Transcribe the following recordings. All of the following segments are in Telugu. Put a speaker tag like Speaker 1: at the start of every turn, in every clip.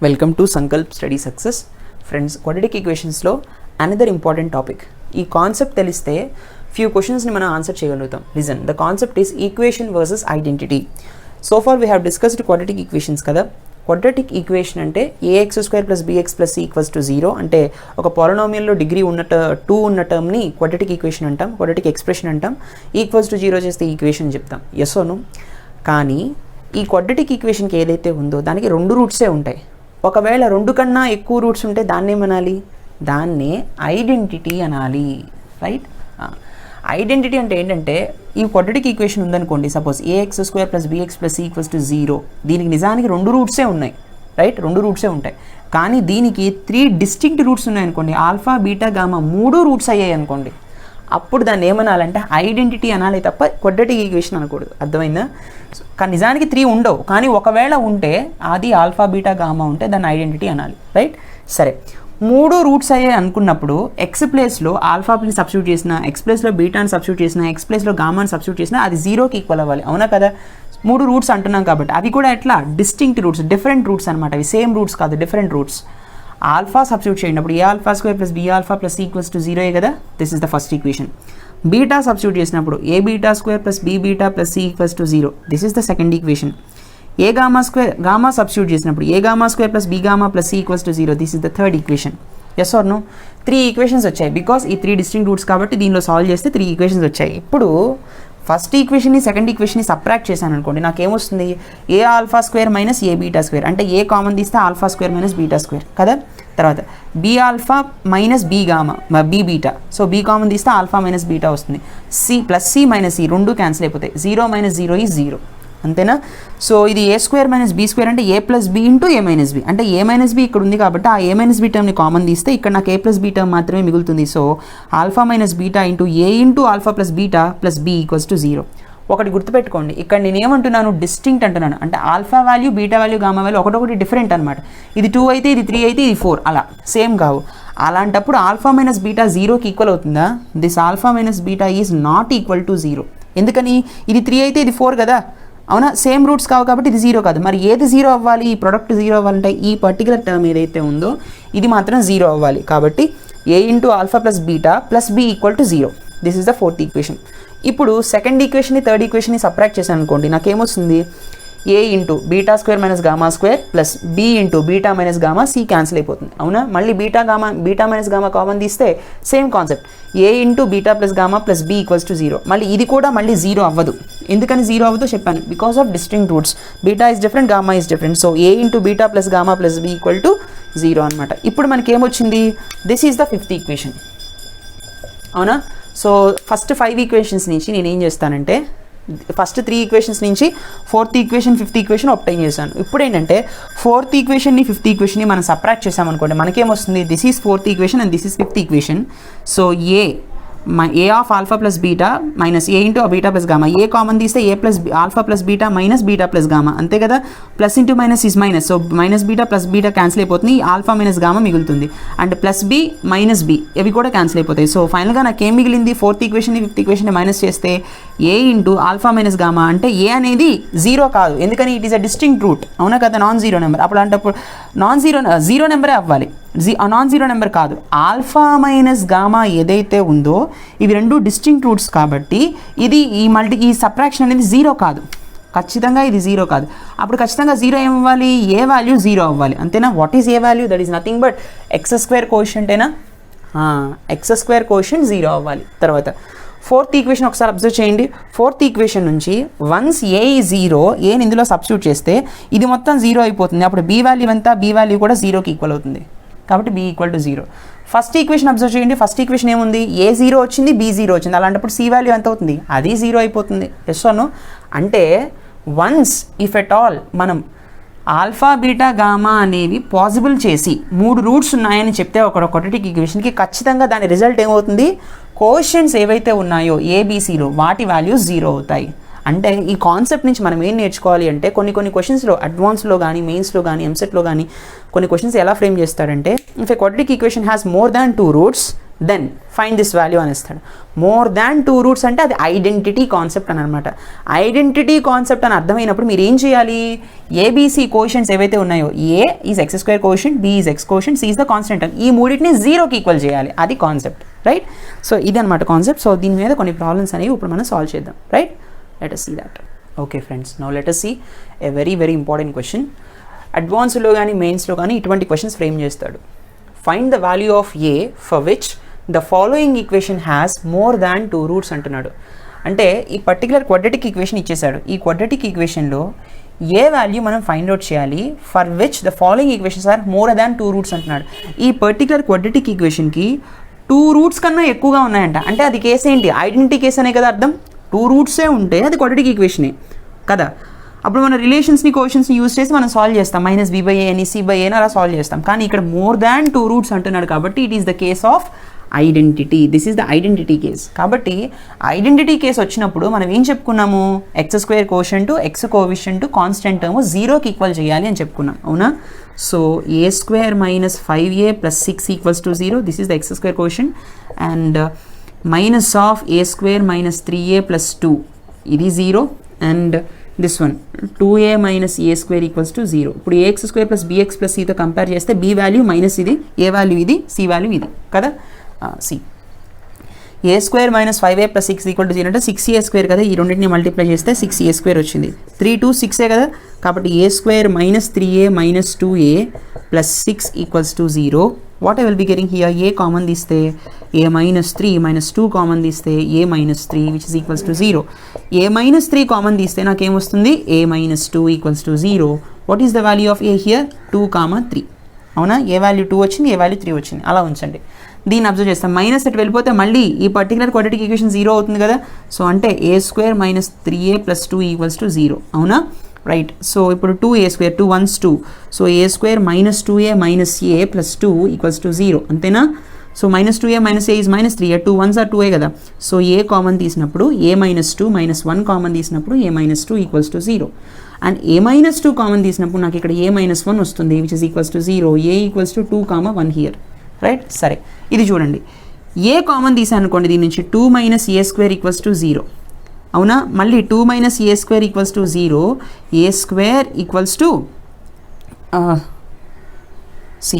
Speaker 1: Welcome to Sankalp study success. Friends, quadratic ఈక్వేషన్స్లో అనదర్ ఇంపార్టెంట్ టాపిక్. ఈ కాన్సెప్ట్ తెలిస్తే ఫ్యూ క్వశ్చన్స్ని మనం ఆన్సర్ చేయగలుగుతాం. Listen, the concept is equation versus identity. So far we have discussed quadratic equations కదా. క్వాడ్రాటిక్ ఈక్వేషన్ అంటే ax² + bx + c = 0 అంటే ఒక పాలినామియల్లో డిగ్రీ ఉన్న 2 ఉన్న టర్మ్ని క్వాడ్రాటిక్ ఈక్వేషన్ అంటాం, క్వాడ్రాటిక్ ఎక్స్ప్రెషన్ అంటాం. =0 చేస్తే ఈక్వేషన్ చెప్తాం. Yes or no? కానీ ఈ క్వాడ్రాటిక్ ఈక్వేషన్కి ఏదైతే ఉందో దానికి 2 రూట్సే ఉంటాయి. ఒకవేళ 2 కన్నా ఎక్కువ రూట్స్ ఉంటే దాన్ని ఏమనాలి? దాన్నే ఐడెంటిటీ అనాలి, రైట్? ఐడెంటిటీ అంటే ఏంటంటే, ఈ క్వాడ్రాటిక్ ఈక్వేషన్ ఉందనుకోండి, సపోజ్ ax² + bx + c = 0. దీనికి నిజానికి 2 రూట్సే ఉన్నాయి, రైట్? 2 రూట్సే ఉంటాయి. కానీ దీనికి 3 డిస్టింక్ట్ రూట్స్ ఉన్నాయనుకోండి, ఆల్ఫా, బీటా, గామా 3 రూట్స్ అయ్యాయి అనుకోండి, అప్పుడు దాన్ని ఏమనాలంటే ఐడెంటిటీ అనాలి తప్ప క్వాడ్రాటిక్ ఈక్వేషన్ అనకూడదు. అర్థమైందా? కానీ నిజానికి 3 ఉండవు, కానీ ఒకవేళ ఉంటే అది ఆల్ఫా, బీటా, గామా ఉంటే దాన్ని ఐడెంటిటీ అనాలి, రైట్? సరే, 3 రూట్స్ అయ్యాయి అనుకున్నప్పుడు ఎక్స్ ప్లేస్లో ఆల్ఫాని సబ్స్టిట్యూట్ చేసిన, ఎక్స్ ప్లేస్లో బీటాని సబ్స్టిట్యూట్ చేసిన, ఎక్స్ ప్లేస్లో గామాని సబ్స్టిట్యూట్ చేసిన అది 0కి ఈక్వల్ అవ్వాలి. అవునా కదా? 3 రూట్స్ అంటున్నాం కాబట్టి అవి కూడా ఎట్లా డిస్టింక్ట్ రూట్స్, డిఫరెంట్ రూట్స్ అనమాట. అవి సేమ్ రూట్స్ కాదు, డిఫరెంట్ రూట్స్. ఆల్ఫా సబ్స్టిట్యూట్ చేసినప్పుడు a² + b α + c = 0 కదా. This is the first equation. Beta substitute చేసినప్పుడు a² + b β + c = 0. This is the second equation. Gamma substitute చేసినప్పుడు a² + b γ + c = 0. This is the third equation. Yes are no? 3 equations వచ్చాయి బికాస్ ఈ 3 డిస్టింక్ట్ రూట్స్ కాబట్టి దీనిలో సాల్వ్ చేస్తే 3 ఈక్వేషన్స్ వచ్చాయి. ఇప్పుడు ఫస్ట్ ఈక్వేషన్ని, సెకండ్ ఈక్వేషన్ని సబ్ట్రాక్ట్ చేశాను అనుకోండి, నాకేమొస్తుంది? a² - a β² అంటే a కామన్ తీస్తే α² - β² కదా. తర్వాత b α - b γ b β, so b common తీస్తే α - β వస్తుంది. c + c - c 2 క్యాన్సిల్ అయిపోతాయి. 0 - 0 is 0, అంతేనా? సో ఇది a² - b² అంటే a + b × a - b అంటే a - b ఇక్కడ ఉంది కాబట్టి ఆ a - b టర్మ్ని కామన్ తీస్తే ఇక్కడ నాకు a + b టర్మ్ మాత్రమే మిగులుతుంది. So α - β × a × α + β + b = 0. ఒకటి గుర్తుపెట్టుకోండి, ఇక్కడ నేను ఏమంటున్నాను? డిస్టింక్ట్ అంటున్నాను. అంటే alpha value, beta value, gamma value ఒకటొకటి డిఫరెంట్ అనమాట. ఇది 2 అయితే, ఇది 3 అయితే, ఇది 4, అలా సేమ్ కావు. అలాంటప్పుడు ఆల్ఫా - బీటా 0కి ఈక్వల్ అవుతుందా? This alpha - beta is not equal to 0. ఎందుకని? ఇది 3 అయితే ఇది 4 కదా, అవునా? సేమ్ రూట్స్ కావు కాబట్టి ఇది 0 కాదు. మరి ఏది 0 అవ్వాలి? ఈ ప్రొడక్ట్ 0 అవ్వాలంటే ఈ పర్టికులర్ టర్మ్ ఏదైతే ఉందో ఇది మాత్రం 0 అవ్వాలి. కాబట్టి a × α + β + b = 0. This is the fourth equation. ఇప్పుడు సెకండ్ ఈక్వేషన్ని, థర్డ్ ఈక్వేషన్ని సబ్ట్రాక్ట్ చేశాను అనుకోండి, నాకేమొస్తుంది? a × β² - γ² + b × β - γ, c క్యాన్సిల్ అయిపోతుంది. అవునా? మళ్ళీ బీటా - γ కామన్ తీస్తే సేమ్ కాన్సెప్ట్, a × β + γ + b = 0. మళ్ళీ ఇది కూడా మళ్ళీ 0 అవ్వదు. ఎందుకని 0 అవ్వదో చెప్పాను, because of distinct roots. Beta is different, gamma is different. So a × β + γ + b = 0 అనమాట. ఇప్పుడు మనకి ఏమొచ్చింది? This is the fifth equation, అవునా? సో ఫస్ట్ 5 ఈక్వేషన్స్ నుంచి నేను ఏం చేస్తానంటే, ఫస్ట్ 3 ఈక్వేషన్స్ నుంచి 4th ఈక్వేషన్, 5th ఈక్వేషన్ ఆబ్టైన్ చేశాను. ఇప్పుడు ఏంటంటే 4th ఈక్వేషన్ని, 5th ఈక్వేషన్ని మనం సబ్ట్రాక్ట్ చేసామనుకోండి, మనకేమొస్తుంది? This is 4th equation and this is 5th equation. So a of α + β - a × β + γ, a common తీస్తే a + α + β - β + γ, అంతే కదా. Plus into minus is minus, so -β + β cancel అయిపోతుంది, α - γ మిగులుతుంది. అండ్ +b - b ఇవి కూడా క్యాన్సిల్ అయిపోతాయి. సో ఫైనల్గా నాకు ఏం మిగిలింది? 4th equation, 5th equation minus చేస్తే a × α - γ అంటే a అనేది 0 కాదు. ఎందుకని? It is a distinct root, అవునా కదా? Non zero number. అప్పుడు అంటే జీరో నెంబరే అవ్వాలి, నాన్ జీరో నెంబర్ కాదు. ఆల్ఫా - గామా ఏదైతే ఉందో ఇవి 2 డిస్టింక్ట్ రూట్స్ కాబట్టి ఇది ఈ సబ్ట్రాక్షన్ అనేది 0 కాదు, ఖచ్చితంగా ఇది 0 కాదు. అప్పుడు ఖచ్చితంగా 0 ఏం అవ్వాలి? ఏ వాల్యూ 0 అవ్వాలి, అంతేనా? What is a value? That is nothing but x² కోషియంటేనా? x² quotient 0 అవ్వాలి. తర్వాత 4th ఈక్వేషన్ ఒకసారి అబ్జర్వ్ చేయండి. 4th ఈక్వేషన్ నుంచి వన్స్ a ఈజ్ 0, ఏని ఇందులో సబ్స్టిట్యూట్ చేస్తే ఇది మొత్తం 0 అయిపోతుంది. అప్పుడు b వాల్యూ ఎంత? b వాల్యూ కూడా 0కి ఈక్వల్ అవుతుంది కాబట్టి b = 0. ఫస్ట్ ఈక్వేషన్ అబ్జర్వ్ చేయండి. ఫస్ట్ ఈక్వేషన్ ఏముంది? a 0 వచ్చింది, b 0 వచ్చింది. అలాంటప్పుడు c వాల్యూ ఎంత అవుతుంది? అది 0 అయిపోతుంది. Yes are no? అంటే వన్స్ ఇఫ్ ఎట్ ఆల్ మనం ఆల్ఫా, బీటా, గామా అనేవి పాసిబుల్ చేసి 3 రూట్స్ ఉన్నాయని చెప్తే ఒక క్వాడ్రాటిక్ ఈక్వేషన్కి ఖచ్చితంగా దాని రిజల్ట్ ఏమవుతుంది? కోషియంట్స్ ఏవైతే ఉన్నాయో ఏబీసీలో వాటి వాల్యూస్ 0 అవుతాయి. అంటే ఈ కాన్సెప్ట్ నుంచి మనం ఏం నేర్చుకోవాలి అంటే, కొన్ని క్వశ్చన్స్లో అడ్వాన్స్లో కానీ, మెయిన్స్లో కానీ, ఎంసెట్లో కానీ కొన్ని క్వశ్చన్స్ ఎలా ఫ్రేమ్ చేస్తాడంటే, if a quadratic equation has more than 2 roots then find this value అనేస్తాడు. మోర్ దాన్ 2 రూట్స్ అంటే అది ఐడెంటిటీ కాన్సెప్ట్ అని అనమాట. ఐడెంటిటీ కాన్సెప్ట్ అని అర్థమైనప్పుడు మీరు ఏం చేయాలి, ఏబీసీ కోషన్స్ ఏవైతే ఉన్నాయో, A is X square coefficient, B is X coefficient, C is the constant, ఈ మూడింటిని 0కి ఈక్వల్ చేయాలి. అది కాన్సెప్ట్, రైట్? సో ఇది అనమాట కాన్సెప్ట్. సో దీని మీద కొన్ని ప్రాబ్లమ్స్ అనేవి ఇప్పుడు మనం సాల్వ్ చేద్దాం, right? Let us see that. Okay friends, now let us see a very very important question. అడ్వాన్స్లో కానీ మెయిన్స్లో కానీ ఇటువంటి క్వశ్చన్స్ ఫ్రేమ్ చేస్తాడు. Find the value of A for which the following equation has more than 2 roots అంటున్నాడు. అంటే ఈ పర్టికులర్ క్వాడ్రటిక్ ఈక్వేషన్ ఇచ్చేసాడు. ఈ క్వాడ్రటిక్ ఈక్వేషన్లో ఏ వాల్యూ మనం ఫైండ్ అవుట్ చేయాలి, for which the following equations are more than 2 roots అంటున్నాడు. ఈ పర్టికులర్ క్వాడ్రటిక్ ఈక్వేషన్కి 2 రూట్స్ కన్నా ఎక్కువగా ఉన్నాయంట. అంటే అది కేసు ఏంటి, ఐడెంటిటీ కేసు అనే కదా అర్థం. 2 రూట్సే ఉంటే అది క్వాడ్రటిక్ ఈక్వేషనే కదా. అప్పుడు మన రిలేషన్స్ని కోషన్స్ని యూజ్ చేసి మనం సాల్వ్ చేస్తాం, -b/a అని c/a అని అలా సాల్వ్ చేస్తాం. కానీ ఇక్కడ మోర్ దాన్ 2 రూట్స్ అంటున్నాడు కాబట్టి it is the case of identity. This is the identity case. కాబట్టి ఐడెంటిటీ కేసు వచ్చినప్పుడు మనం ఏం చెప్పుకున్నాము, x² coefficient x coefficient constant term 0కి ఈక్వల్ చేయాలి అని చెప్పుకున్నాం, అవునా? So a² - 5a + 6 = 0. This is the x² coefficient. And minus of a² - 3a + 2 ఇది 0. And this one 2a - a² = 0. ఇప్పుడు ax² + bx + cతో కంపేర్ చేస్తే b వాల్యూ మైనస్ ఇది, a వాల్యూ ఇది, c వాల్యూ ఇది కదా. c a² - 5a + 6 = 0 అంటే 6a² కదా. ఈ రెండింటిని మల్టిప్లై చేస్తే 6a² వచ్చింది. 3 2 6ఏ కదా. కాబట్టి a² - 3a - 2a + 6 = 0. What I will be getting here, a common తీస్తే a - 3 - 2 కామన్ తీస్తే a - 3 which is equals to 0. a - 3 common తీస్తే నాకేమొస్తుంది, a - 2 = 0. What is the value of a here? 2, 3. అవునా? ఏ వాల్యూ 2 వచ్చింది, ఏ వాల్యూ 3 వచ్చింది, అలా ఉంచండి. దీన్ని అబ్జర్వ్ చేస్తాం. మైనస్ అటు వెళ్ళిపోతే మళ్ళీ ఈ పర్టికులర్ క్వాడ్రటిక్ ఈక్వేషన్ 0 అవుతుంది కదా. సో అంటే a² - 3a + 2 = 0, అవునా? రైట్. సో ఇప్పుడు 2a², 2 1s 2. So a² - 2a - a + 2 = 0, అంతేనా? So -2a - a is -3, 2 1s are 2a కదా. సో a కామన్ తీసినప్పుడు a - 2 - 1 కామన్ తీసినప్పుడు a - 2 = 0. అండ్ a - 2 కామన్ తీసినప్పుడు నాకు ఇక్కడ a - 1 వస్తుంది which is equals to 0. a = 2, 1 here, right? సరే, ఇది చూడండి. a కామన్ తీసాను అనుకోండి, దీని నుంచి 2 - a² = 0, అవునా? మళ్ళీ 2 - a² = 0. a² సి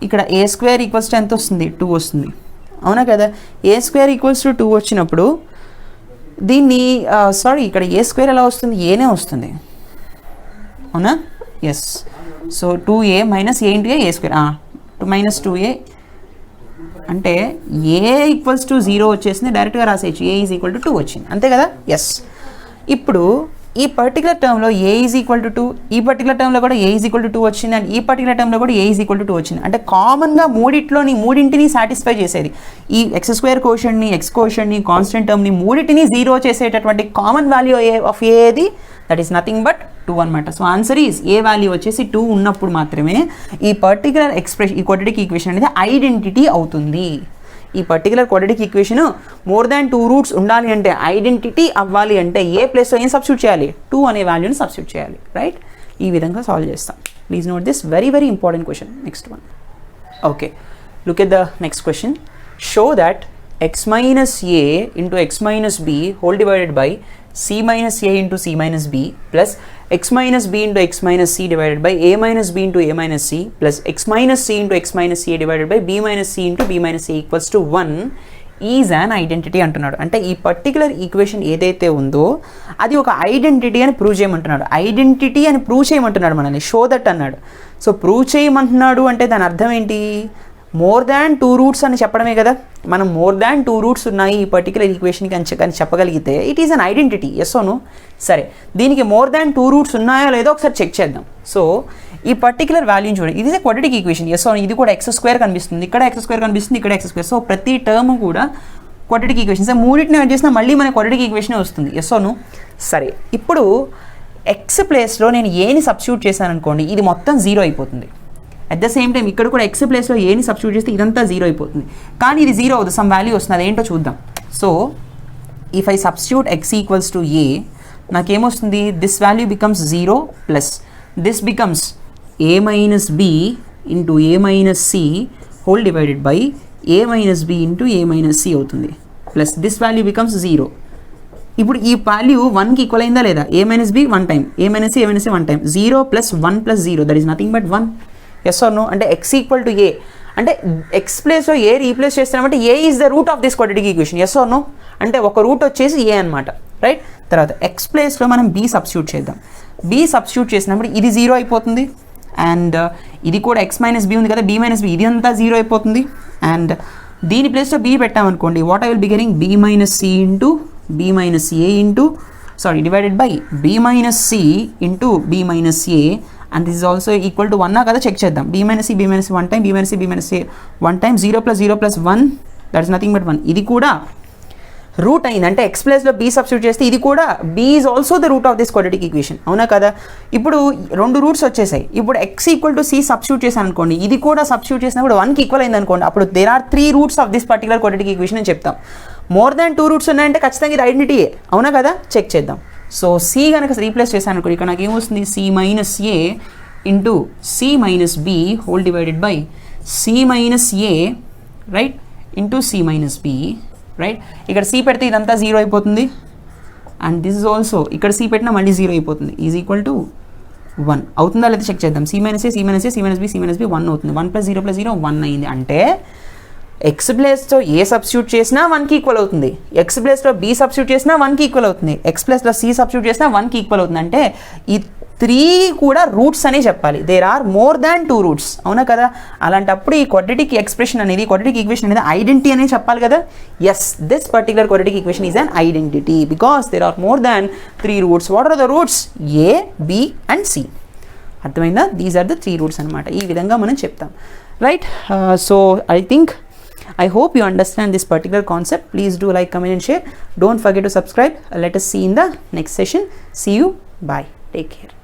Speaker 1: ఇక్కడ a² ఎంత వస్తుంది, 2 వస్తుంది, అవునా కదా. a² 2 వచ్చినప్పుడు దీన్ని సారీ ఇక్కడ a² ఎలా వస్తుంది, ఏనే వస్తుంది, అవునా? Yes. So 2a - a × a² -2a అంటే a = 0 వచ్చేసింది. డైరెక్ట్గా రాసేయచ్చు, a = 2 వచ్చింది, అంతే కదా. ఎస్. ఇప్పుడు ఈ పర్టికులర్ టర్మ్లో a = 2, ఈ పర్టికులర్ టర్మ్లో కూడా a = 2 వచ్చింది, అండ్ ఈ పర్టికులర్ టర్మ్లో కూడా a = 2 వచ్చింది. అంటే కామన్గా మూడింటిని సాటిస్ఫై చేసేది, ఈ x² కోషంట్ని, x కోషంట్ని, కాన్స్టెంట్ టర్మ్ని మూడింటిని 0 చేసేటటువంటి కామన్ వాల్యూ ఆఫ్ a ఏది, దట్ ఈస్ నథింగ్ బట్ 2 అనమాట. So answer is a value వచ్చేసి 2 ఉన్నప్పుడు మాత్రమే ఈ పర్టికులర్ ఈ క్వాడ్రటిక్ ఈక్వేషన్ అనేది ఐడెంటిటీ అవుతుంది. ఈ particular quadratic equation more than 2 roots ఉండాలి అంటే, ఐడెంటిటీ అవ్వాలి అంటే ఏ ప్లేస్లో ఏం సబ్స్టిట్యూట్ చేయాలి, 2 అనే వాల్యూని సబ్స్టిట్యూట్ చేయాలి, రైట్? ఈ విధంగా సాల్వ్ చేస్తాం. Please note this, very very important question. Next one. Okay, look at the next question. Show that x - a into x - b whole divided by c - a into c - b plus x - b into x - c divided by a - b into a - c plus x - c into x - c divided by b - c into b - c equals to 1 is an identity అంటున్నాడు. అంటే ఈ పర్టికులర్ ఈక్వేషన్ ఏదైతే ఉందో అది ఒక ఐడెంటిటీ అని ప్రూవ్ చేయమంటున్నాడు. ఐడెంటిటీ అని ప్రూవ్ చేయమంటున్నాడు మనల్ని, షో దట్ అన్నాడు. సో ప్రూవ్ చేయమంటున్నాడు అంటే దాని అర్థం ఏంటి, మోర్ దాన్ 2 రూట్స్ అని చెప్పడమే కదా. మనం మోర్ దాన్ 2 రూట్స్ ఉన్నాయి ఈ పర్టికులర్ ఈక్వేషన్కి అని చెప్పగలిగితే it is an identity, yes or no? సరే, దీనికి మోర్ దాన్ 2 రూట్స్ ఉన్నాయో లేదో ఒకసారి చెక్ చేద్దాం. సో ఈ పర్టికులర్ వాల్యూని చూడండి, ఇది ఇస్ క్వాడ్రటిక్ ఈక్వేషన్, ఎస్ ఓ? ఇది కూడా x² కనిపిస్తుంది, ఇక్కడ x² కనిపిస్తుంది, ఇక్కడ x². సో ప్రతి టర్మ్ కూడా క్వాడ్రటిక్ ఈక్వేషన్. సో మూడింటిని యాడ్ చేసినా మళ్ళీ మన క్వాడ్రటిక్ ఈక్వేషనే వస్తుంది, ఎస్ ఓ నో? సరే, ఇప్పుడు x ప్లేస్లో నేను ఏని సబ్స్టిట్యూట్ చేశాను అనుకోండి, ఇది మొత్తం 0 అయిపోతుంది. అట్ ద సేమ్ టైం ఇక్కడ కూడా x ప్లేస్లో ఏని సబ్స్టిట్యూట్ చేస్తే ఇదంతా 0 అయిపోతుంది. కానీ ఇది 0 అవుతుంది, సమ్ వాల్యూ వస్తుంది, అదేంటో చూద్దాం. So if I substitute x = a, నాకేమొస్తుంది, this value becomes 0 plus this becomes a - b into a - c whole divided by a minus B into A minus C అవుతుంది ప్లస్ దిస్ వాల్యూ బికమ్స్ 0. ఇప్పుడు ఈ వాల్యూ 1కి ఈక్వల్ అయిందా లేదా, A minus B 1 time, A minus C 1 time, 0 plus 1 plus 0 that is nothing but 1. Yes are no? అంటే ఎక్స్ ఈక్వల్ టు ఏ అంటే ఎక్స్ ప్లేస్లో ఏ రీప్లేస్ చేస్తామంటే A is the root of this quadratic equation. Yes are no? అంటే ఒక రూట్ వచ్చేసి ఏ అనమాట, రైట్. తర్వాత ఎక్స్ ప్లేస్లో మనం బి సబ్స్టిట్యూట్ చేద్దాం. బి సబ్స్టిట్యూట్ చేసినప్పుడు ఇది 0 అయిపోతుంది అండ్ ఇది కూడా ఎక్స్ మైనస్ బి ఉంది కదా, బి మైనస్ బి ఇది అంతా 0 అయిపోతుంది. అండ్ దీని ప్లేస్లో బి పెట్టామనుకోండి, what I will be getting B minus C into b minus a into divided by b minus c into b minus a, and this is also equal to 1 నా కదా, చెక్ చేద్దాం. b minus c 1 time, b minus c 1 time, 0 plus 1 that is nothing but 1. ఇది కూడా రూట్ అయింది అంటే ఎక్స్ ప్లేస్లో బీ సబ్స్టిట్యూట్ చేస్తే ఇది కూడా B is also the root of this quadratic equation, అవునా కదా. ఇప్పుడు 2 రూట్స్ వచ్చేసాయి. ఇప్పుడు X equal to C substitute చేశాను అనుకోండి, ఇది కూడా సబ్స్టిట్యూట్ చేసినప్పుడు 1కి ఈక్వల్ అయింది అనుకోండి, అప్పుడు there are 3 roots of this particular quadratic equation అని చెప్తాం. మోర్ దాన్ 2 రూట్స్ ఉన్నాయంటే ఖచ్చితంగా ఇది ఐడెంటిటీయే, అవునా కదా. చెక్ చేద్దాం. సో సి కనుక రీప్లేస్ చేశాను అనుకోండి, ఇక్కడ నాకు ఏమొస్తుంది, C minus A into C minus B whole divided by C minus A right into C minus B right. ఇక్కడ సి పెడితే ఇదంతా 0 అయిపోతుంది అండ్ దిస్ ఇస్ ఆల్సో ఇక్కడ సి పెట్టినా మళ్ళీ 0 అయిపోతుంది, ఈజ్ ఈక్వల్ టు 1 అవుతుందా లేదా చెక్ చేద్దాం. C minus A, C minus A, C minus B, C minus B 1 అవుతుంది. 1 + 0 1 అయింది. అంటే ఎక్స్ ప్లేస్లో ఏ సబ్స్టిట్యూట్ చేసినా 1కి ఈక్వల్ అవుతుంది, ఎక్స్ ప్లేస్లో బి సబ్స్టిట్యూట్ చేసినా 1కి ఈక్వల్ అవుతుంది, ఎక్స్ ప్లేస్లో సి సబ్స్టిట్యూట్ చేసినా 1కి ఈక్వల్ అవుతుంది. అంటే ఈ 3 కూడా రూట్స్ అనే చెప్పాలి. There are more than 2 roots, అవునా కదా. అలాంటప్పుడు ఈ క్వాడ్రాటిక్ ఎక్స్ప్రెషన్ అనేది, క్వాడ్రాటిక్ ఈక్వేషన్ అనేది ఐడెంటిటీ అనే చెప్పాలి కదా. Yes, this particular quadratic equation is an identity because there are more than 3 roots. What are the roots? A, B and C. అర్థమైందా? దీస్ ఆర్ ద 3 రూట్స్ అనమాట. ఈ విధంగా మనం చెప్తాం, right. So I hope you understand this particular concept. Please do like, comment and share. Don't forget to subscribe. Let us see in the next session. See you. Bye. Take care.